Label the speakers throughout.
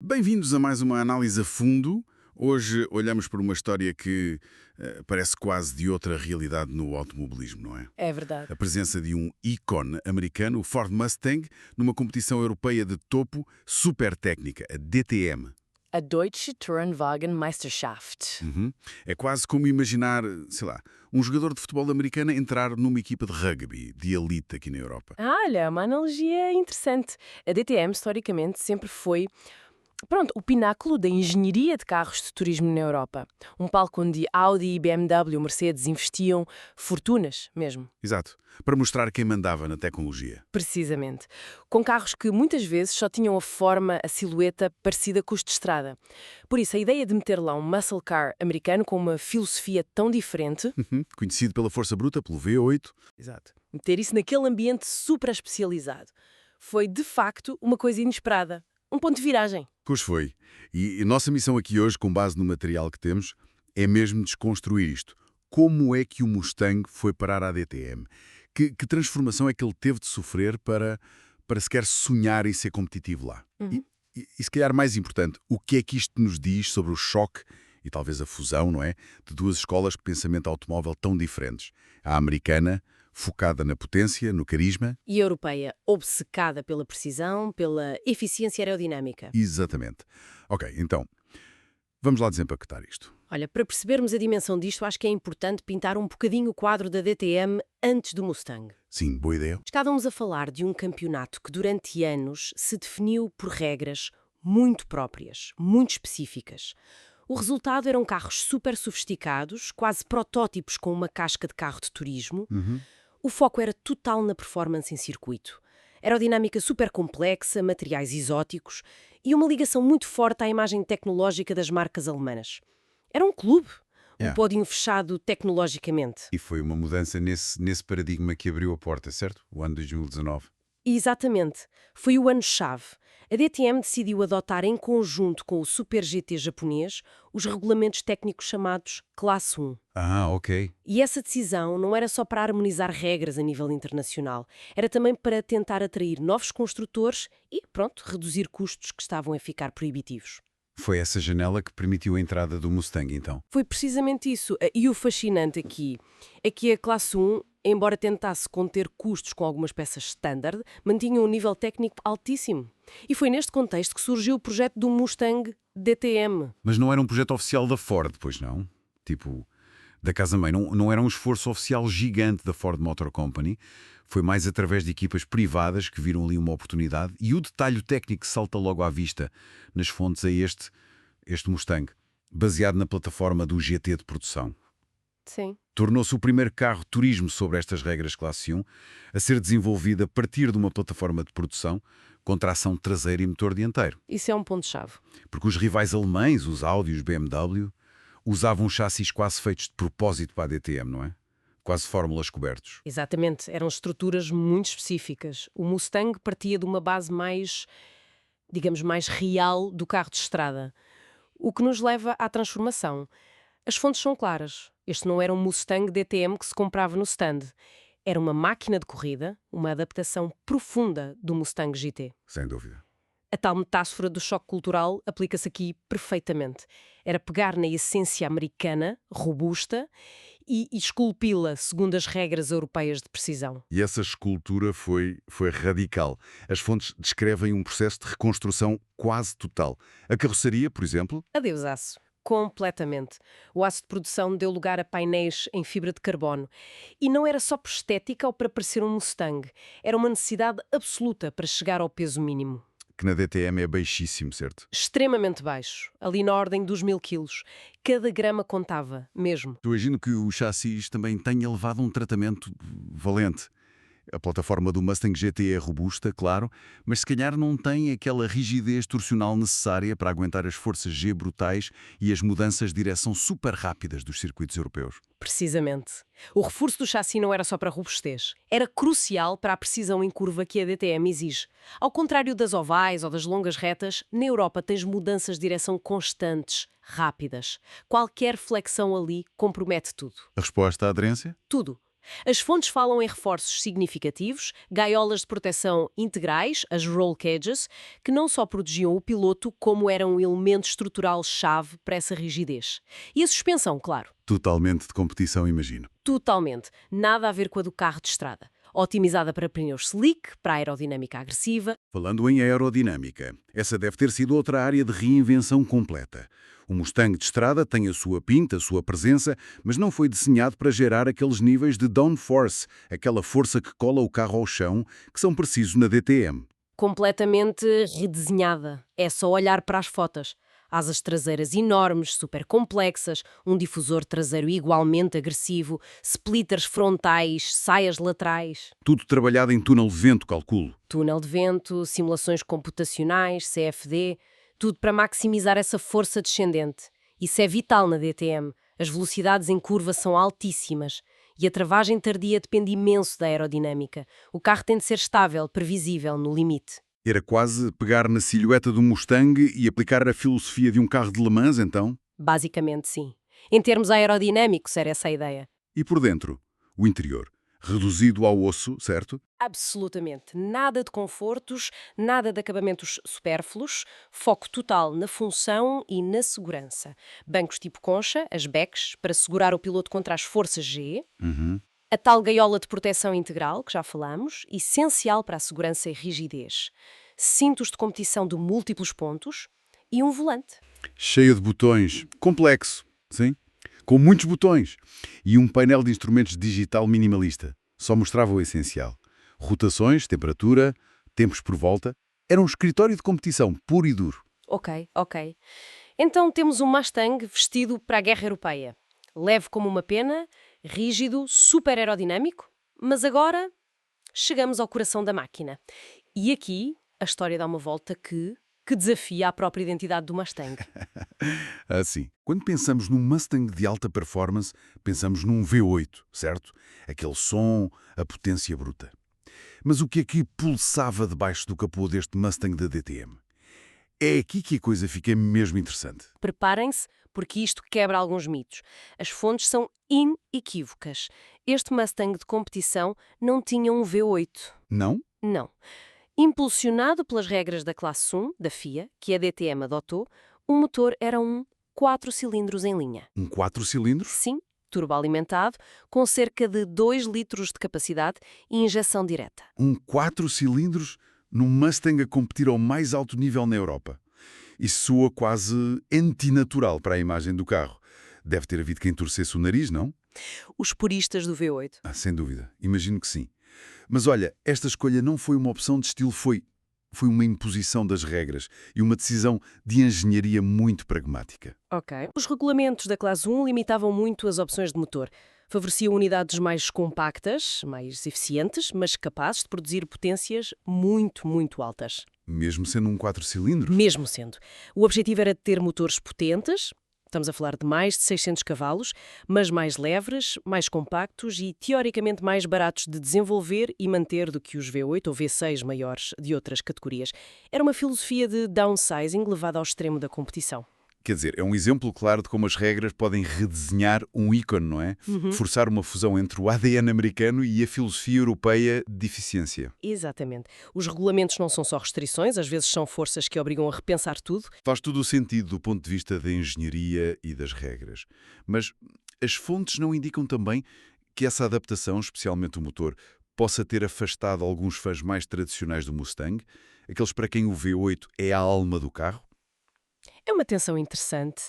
Speaker 1: Bem-vindos a mais uma análise a fundo. Hoje olhamos para uma história que parece quase de outra realidade no automobilismo, não é?
Speaker 2: É verdade.
Speaker 1: A presença de um ícone americano, o Ford Mustang, numa competição europeia de topo super técnica, a DTM.
Speaker 2: A Deutsche Tourenwagen Meisterschaft.
Speaker 1: Uhum. É quase como imaginar, sei lá, um jogador de futebol americano entrar numa equipa de rugby, de elite aqui na Europa.
Speaker 2: Olha, uma analogia interessante. A DTM, historicamente, sempre foi, o pináculo da engenharia de carros de turismo na Europa. Um palco onde Audi, BMW, Mercedes investiam fortunas mesmo.
Speaker 1: Exato. Para mostrar quem mandava na tecnologia.
Speaker 2: Precisamente. Com carros que muitas vezes só tinham a forma, a silhueta parecida com os de estrada. Por isso, a ideia de meter lá um muscle car americano com uma filosofia tão diferente,
Speaker 1: Conhecido pela força bruta, pelo V8.
Speaker 2: exato, meter isso naquele ambiente super especializado, foi de facto uma coisa inesperada. Um ponto de viragem.
Speaker 1: Pois foi. E nossa missão aqui hoje, com base no material que temos, é mesmo desconstruir isto. Como é que o Mustang foi parar à DTM? Que transformação é que ele teve de sofrer para sequer sonhar em ser competitivo lá? E se calhar mais importante, o que é que isto nos diz sobre o choque e talvez a fusão, não é? De duas escolas de pensamento automóvel tão diferentes. A americana, focada na potência, no carisma.
Speaker 2: E a europeia, obcecada pela precisão, pela eficiência aerodinâmica.
Speaker 1: Exatamente. Ok, então, vamos lá desempacotar isto.
Speaker 2: Olha, para percebermos a dimensão disto, acho que é importante pintar um bocadinho o quadro da DTM antes do Mustang.
Speaker 1: Sim, boa ideia.
Speaker 2: Estávamos a falar de um campeonato que durante anos se definiu por regras muito próprias, muito específicas. O resultado eram carros super sofisticados, quase protótipos com uma casca de carro de turismo. O foco era total na performance em circuito. Aerodinâmica super complexa, materiais exóticos e uma ligação muito forte à imagem tecnológica das marcas alemãs. Era um clube, um pódio fechado tecnologicamente.
Speaker 1: E foi uma mudança nesse paradigma que abriu a porta, certo? O ano 2019.
Speaker 2: Exatamente. Foi o ano-chave. A DTM decidiu adotar em conjunto com o Super GT japonês os regulamentos técnicos chamados Classe 1.
Speaker 1: Ah, ok.
Speaker 2: E essa decisão não era só para harmonizar regras a nível internacional, era também para tentar atrair novos construtores e, reduzir custos que estavam a ficar proibitivos.
Speaker 1: Foi essa janela que permitiu a entrada do Mustang, então.
Speaker 2: Foi precisamente isso. E o fascinante aqui é que a Classe 1, embora tentasse conter custos com algumas peças standard, mantinha um nível técnico altíssimo. E foi neste contexto que surgiu o projeto do Mustang DTM.
Speaker 1: Mas não era um projeto oficial da Ford, pois não? Tipo, da casa-mãe. Não era um esforço oficial gigante da Ford Motor Company. Foi mais através de equipas privadas que viram ali uma oportunidade. E o detalhe técnico que salta logo à vista nas fontes é este Mustang, baseado na plataforma do GT de produção.
Speaker 2: Sim.
Speaker 1: Tornou-se o primeiro carro de turismo sobre estas regras Classe 1 a ser desenvolvido a partir de uma plataforma de produção com tração traseira e motor dianteiro.
Speaker 2: Isso é um ponto-chave.
Speaker 1: Porque os rivais alemães, os Audi e os BMW, usavam chassis quase feitos de propósito para a DTM, não é? Quase fórmulas cobertos.
Speaker 2: Exatamente, eram estruturas muito específicas. O Mustang partia de uma base mais, digamos, mais real do carro de estrada. O que nos leva à transformação. As fontes são claras. Este não era um Mustang DTM que se comprava no stand. Era uma máquina de corrida, uma adaptação profunda do Mustang GT.
Speaker 1: Sem dúvida.
Speaker 2: A tal metáfora do choque cultural aplica-se aqui perfeitamente. Era pegar na essência americana, robusta, e esculpi-la segundo as regras europeias de precisão.
Speaker 1: E essa escultura foi radical. As fontes descrevem um processo de reconstrução quase total. A carroceria, por exemplo.
Speaker 2: Adeus aço. Completamente. O aço de produção deu lugar a painéis em fibra de carbono. E não era só por estética ou para parecer um Mustang. Era uma necessidade absoluta para chegar ao peso mínimo.
Speaker 1: Que na DTM é baixíssimo, certo?
Speaker 2: Extremamente baixo, ali na ordem dos 1000 quilos. Cada grama contava, mesmo.
Speaker 1: Eu imagino que o chassis também tenha levado um tratamento valente. A plataforma do Mustang GT é robusta, claro, mas se calhar não tem aquela rigidez torsional necessária para aguentar as forças G brutais e as mudanças de direção super rápidas dos circuitos europeus.
Speaker 2: Precisamente. O reforço do chassi não era só para robustez. Era crucial para a precisão em curva que a DTM exige. Ao contrário das ovais ou das longas retas, na Europa tens mudanças de direção constantes, rápidas. Qualquer flexão ali compromete tudo.
Speaker 1: A resposta à aderência?
Speaker 2: Tudo. As fontes falam em reforços significativos, gaiolas de proteção integrais, as roll cages, que não só protegiam o piloto, como eram um elemento estrutural-chave para essa rigidez. E a suspensão, claro.
Speaker 1: Totalmente de competição, imagino.
Speaker 2: Totalmente. Nada a ver com a do carro de estrada. Otimizada para pneus slick, para aerodinâmica agressiva.
Speaker 1: Falando em aerodinâmica, essa deve ter sido outra área de reinvenção completa. O Mustang de estrada tem a sua pinta, a sua presença, mas não foi desenhado para gerar aqueles níveis de downforce, aquela força que cola o carro ao chão, que são precisos na DTM.
Speaker 2: Completamente redesenhada. É só olhar para as fotos. Asas traseiras enormes, super complexas, um difusor traseiro igualmente agressivo, splitters frontais, saias laterais.
Speaker 1: Tudo trabalhado em túnel de vento, calculo.
Speaker 2: Túnel de vento, simulações computacionais, CFD, tudo para maximizar essa força descendente. Isso é vital na DTM. As velocidades em curva são altíssimas e a travagem tardia depende imenso da aerodinâmica. O carro tem de ser estável, previsível, no limite.
Speaker 1: Era quase pegar na silhueta do Mustang e aplicar a filosofia de um carro de Le Mans, então?
Speaker 2: Basicamente, sim. Em termos aerodinâmicos, era essa a ideia.
Speaker 1: E por dentro, o interior, reduzido ao osso, certo?
Speaker 2: Absolutamente. Nada de confortos, nada de acabamentos supérfluos, foco total na função e na segurança. Bancos tipo concha, as BECs, para segurar o piloto contra as forças G. A tal gaiola de proteção integral, que já falamos, essencial para a segurança e rigidez. Cintos de competição de múltiplos pontos e um volante.
Speaker 1: Cheio de botões, complexo, sim? Com muitos botões. E um painel de instrumentos digital minimalista. Só mostrava o essencial. Rotações, temperatura, tempos por volta. Era um escritório de competição, puro e duro.
Speaker 2: Ok. Então temos um Mustang vestido para a guerra europeia. Leve como uma pena, rígido, super aerodinâmico, mas agora chegamos ao coração da máquina. E aqui a história dá uma volta que desafia a própria identidade do Mustang.
Speaker 1: Assim, quando pensamos num Mustang de alta performance, pensamos num V8, certo? Aquele som, a potência bruta. Mas o que é que pulsava debaixo do capô deste Mustang da DTM? É aqui que a coisa fica mesmo interessante.
Speaker 2: Preparem-se, porque isto quebra alguns mitos. As fontes são inequívocas. Este Mustang de competição não tinha um V8.
Speaker 1: Não?
Speaker 2: Não. Impulsionado pelas regras da classe 1, da FIA, que a DTM adotou, o motor era um 4 cilindros em linha.
Speaker 1: Um 4 cilindros?
Speaker 2: Sim, turboalimentado, com cerca de 2 litros de capacidade e injeção direta.
Speaker 1: Um 4 cilindros num Mustang a competir ao mais alto nível na Europa. Isso soa quase antinatural para a imagem do carro. Deve ter havido quem torcesse o nariz, não?
Speaker 2: Os puristas do V8.
Speaker 1: Sem dúvida. Imagino que sim. Mas olha, esta escolha não foi uma opção de estilo, foi uma imposição das regras e uma decisão de engenharia muito pragmática.
Speaker 2: Ok. Os regulamentos da classe 1 limitavam muito as opções de motor. Favoreciam unidades mais compactas, mais eficientes, mas capazes de produzir potências muito altas.
Speaker 1: Mesmo sendo um 4 cilindros?
Speaker 2: Mesmo sendo. O objetivo era ter motores potentes, estamos a falar de mais de 600 cavalos, mas mais leves, mais compactos e teoricamente mais baratos de desenvolver e manter do que os V8 ou V6 maiores de outras categorias. Era uma filosofia de downsizing levada ao extremo da competição.
Speaker 1: Quer dizer, é um exemplo claro de como as regras podem redesenhar um ícone, não é? Forçar uma fusão entre o ADN americano e a filosofia europeia de eficiência.
Speaker 2: Exatamente. Os regulamentos não são só restrições, às vezes são forças que obrigam a repensar tudo.
Speaker 1: Faz todo o sentido do ponto de vista da engenharia e das regras. Mas as fontes não indicam também que essa adaptação, especialmente o motor, possa ter afastado alguns fãs mais tradicionais do Mustang, aqueles para quem o V8 é a alma do carro?
Speaker 2: É uma tensão interessante.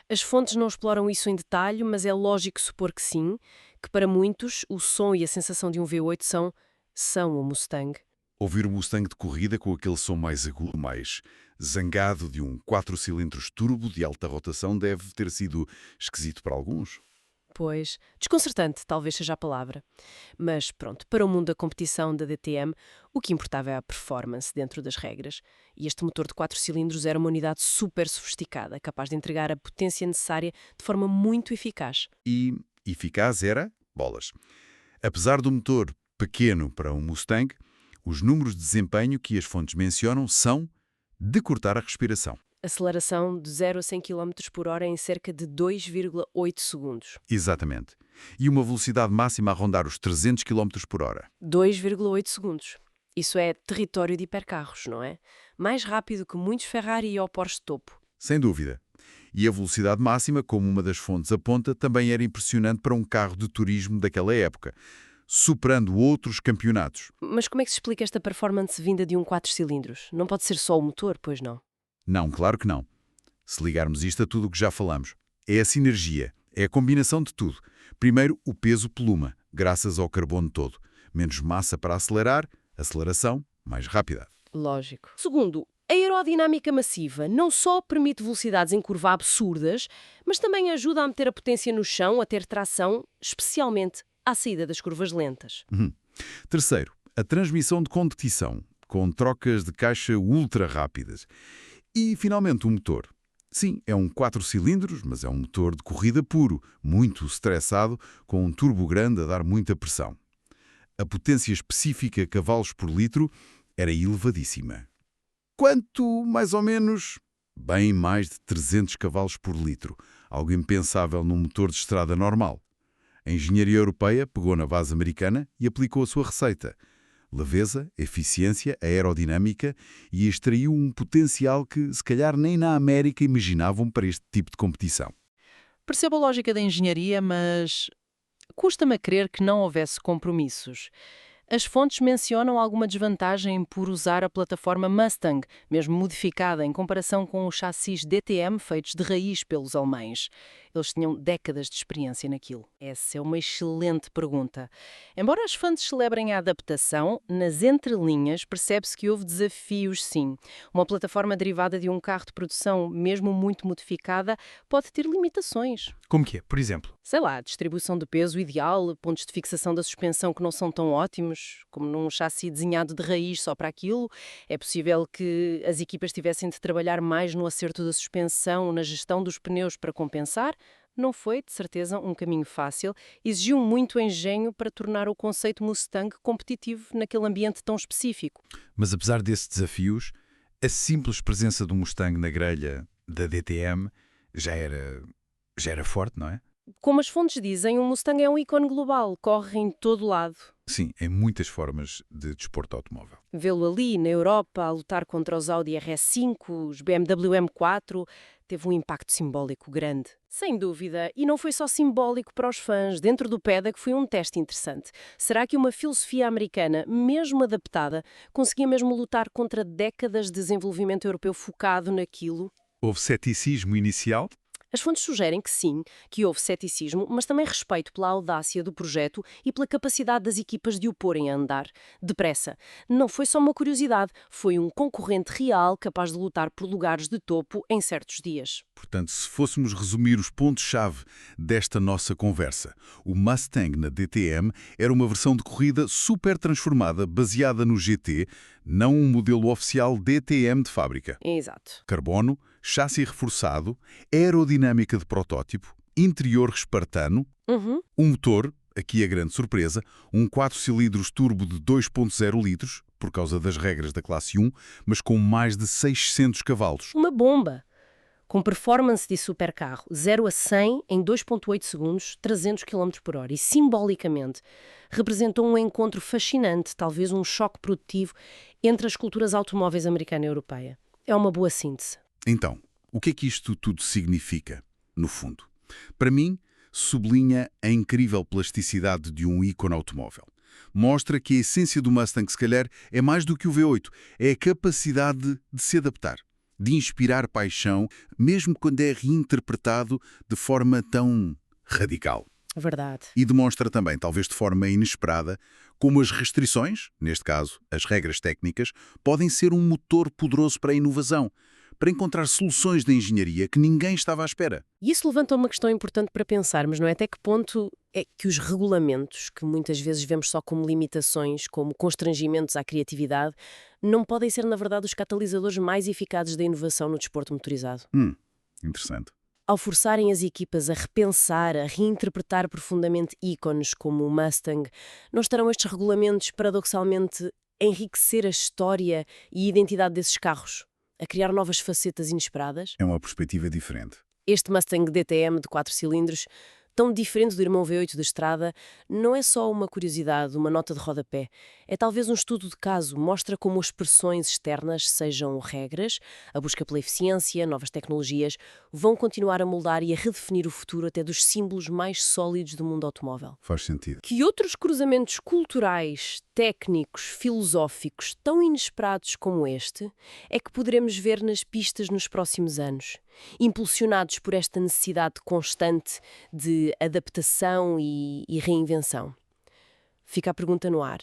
Speaker 2: As fontes não exploram isso em detalhe, mas é lógico supor que sim, que para muitos o som e a sensação de um V8 são o Mustang.
Speaker 1: Ouvir o Mustang de corrida com aquele som mais agudo, mais zangado de um 4 cilindros turbo de alta rotação deve ter sido esquisito para alguns.
Speaker 2: Pois, desconcertante talvez seja a palavra. Mas pronto, para o mundo da competição da DTM, o que importava é a performance dentro das regras. E este motor de 4 cilindros era uma unidade super sofisticada, capaz de entregar a potência necessária de forma muito eficaz.
Speaker 1: E eficaz era bolas. Apesar do motor pequeno para um Mustang, os números de desempenho que as fontes mencionam são de cortar a respiração.
Speaker 2: Aceleração de 0 a 100 km por hora em cerca de 2,8 segundos.
Speaker 1: Exatamente. e uma velocidade máxima a rondar os 300 km por hora.
Speaker 2: 2,8 segundos. Isso é território de hipercarros, não é? Mais rápido que muitos Ferrari ou Porsche de topo.
Speaker 1: Sem dúvida. E a velocidade máxima, como uma das fontes aponta, também era impressionante para um carro de turismo daquela época, superando outros campeonatos.
Speaker 2: Mas como é que se explica esta performance vinda de um 4 cilindros? Não pode ser só o motor, pois não?
Speaker 1: Não, claro que não. Se ligarmos isto a tudo o que já falamos, é a sinergia, é a combinação de tudo. Primeiro, o peso pluma, graças ao carbono todo. Menos massa para acelerar, aceleração mais rápida.
Speaker 2: Lógico. Segundo, a aerodinâmica massiva não só permite velocidades em curva absurdas, mas também ajuda a meter a potência no chão, a ter tração, especialmente à saída das curvas lentas.
Speaker 1: Terceiro, a transmissão de competição, com trocas de caixa ultra rápidas. E, finalmente, o motor. Sim, é um 4 cilindros, mas é um motor de corrida puro, muito estressado, com um turbo grande a dar muita pressão. A potência específica cavalos por litro era elevadíssima. Quanto, mais ou menos? Bem mais de 300 cavalos por litro, algo impensável num motor de estrada normal. A engenharia europeia pegou na base americana e aplicou a sua receita. Leveza, eficiência, aerodinâmica e extraiu um potencial que, se calhar, nem na América imaginavam para este tipo de competição.
Speaker 3: Percebo a lógica da engenharia, mas custa-me a crer que não houvesse compromissos. As fontes mencionam alguma desvantagem por usar a plataforma Mustang, mesmo modificada, em comparação com os chassis DTM feitos de raiz pelos alemães. Eles tinham décadas de experiência naquilo. Essa é uma excelente pergunta. Embora as fontes celebrem a adaptação, nas entrelinhas percebe-se que houve desafios, sim. Uma plataforma derivada de um carro de produção, mesmo muito modificada, pode ter limitações.
Speaker 4: Como que é? Por exemplo?
Speaker 2: Sei lá, distribuição de peso ideal, pontos de fixação da suspensão que não são tão ótimos, como num chassi desenhado de raiz só para aquilo. É possível que as equipas tivessem de trabalhar mais no acerto da suspensão, na gestão dos pneus para compensar. Não foi, de certeza, um caminho fácil. Exigiu muito engenho para tornar o conceito Mustang competitivo naquele ambiente tão específico.
Speaker 4: Mas apesar desses desafios, a simples presença do Mustang na grelha da DTM já era forte, não é?
Speaker 2: Como as fontes dizem, o Mustang é um ícone global, corre em todo lado.
Speaker 4: Sim, em muitas formas de desporto automóvel.
Speaker 2: Vê-lo ali, na Europa, a lutar contra os Audi RS5, os BMW M4, teve um impacto simbólico grande. Sem dúvida, e não foi só simbólico para os fãs. Dentro do paddock foi um teste interessante. Será que uma filosofia americana, mesmo adaptada, conseguia mesmo lutar contra décadas de desenvolvimento europeu focado naquilo?
Speaker 4: Houve ceticismo inicial?
Speaker 2: As fontes sugerem que sim, que houve ceticismo, mas também respeito pela audácia do projeto e pela capacidade das equipas de o porem a andar. Depressa. Não foi só uma curiosidade, foi um concorrente real capaz de lutar por lugares de topo em certos dias.
Speaker 1: Portanto, se fôssemos resumir os pontos-chave desta nossa conversa, o Mustang na DTM era uma versão de corrida super transformada, baseada no GT, não um modelo oficial DTM de fábrica.
Speaker 2: Exato.
Speaker 1: Carbono, chassi reforçado, aerodinâmica de protótipo, interior espartano, um motor, aqui a grande surpresa, um 4 cilindros turbo de 2.0 litros, por causa das regras da classe 1, mas com mais de 600 cavalos.
Speaker 2: Uma bomba! Com performance de supercarro, 0 a 100 em 2,8 segundos, 300 km por hora. E, simbolicamente, representou um encontro fascinante, talvez um choque produtivo, entre as culturas automóveis americana e europeia. É uma boa síntese.
Speaker 1: Então, o que é que isto tudo significa, no fundo? Para mim, sublinha a incrível plasticidade de um ícone automóvel. Mostra que a essência do Mustang, se calhar, é mais do que o V8. É a capacidade de se adaptar, de inspirar paixão, mesmo quando é reinterpretado de forma tão radical.
Speaker 2: Verdade.
Speaker 1: E demonstra também, talvez de forma inesperada, como as restrições, neste caso, as regras técnicas, podem ser um motor poderoso para a inovação, para encontrar soluções de engenharia que ninguém estava à espera.
Speaker 2: E isso levanta uma questão importante para pensarmos, não é? Até que ponto é que os regulamentos, que muitas vezes vemos só como limitações, como constrangimentos à criatividade, não podem ser, na verdade, os catalisadores mais eficazes da inovação no desporto motorizado?
Speaker 1: Interessante.
Speaker 2: Ao forçarem as equipas a repensar, a reinterpretar profundamente ícones como o Mustang, não estarão estes regulamentos, paradoxalmente, a enriquecer a história e a identidade desses carros? A criar novas facetas inesperadas?
Speaker 1: É uma perspectiva diferente.
Speaker 2: Este Mustang DTM de 4 cilindros tão diferente do irmão V8 da estrada, não é só uma curiosidade, uma nota de rodapé. É talvez um estudo de caso, mostra como as pressões externas, sejam regras, a busca pela eficiência, novas tecnologias, vão continuar a moldar e a redefinir o futuro até dos símbolos mais sólidos do mundo automóvel.
Speaker 1: Faz sentido.
Speaker 2: Que outros cruzamentos culturais, técnicos, filosóficos tão inesperados como este é que poderemos ver nas pistas nos próximos anos, impulsionados por esta necessidade constante de adaptação e reinvenção? Fica a pergunta no ar.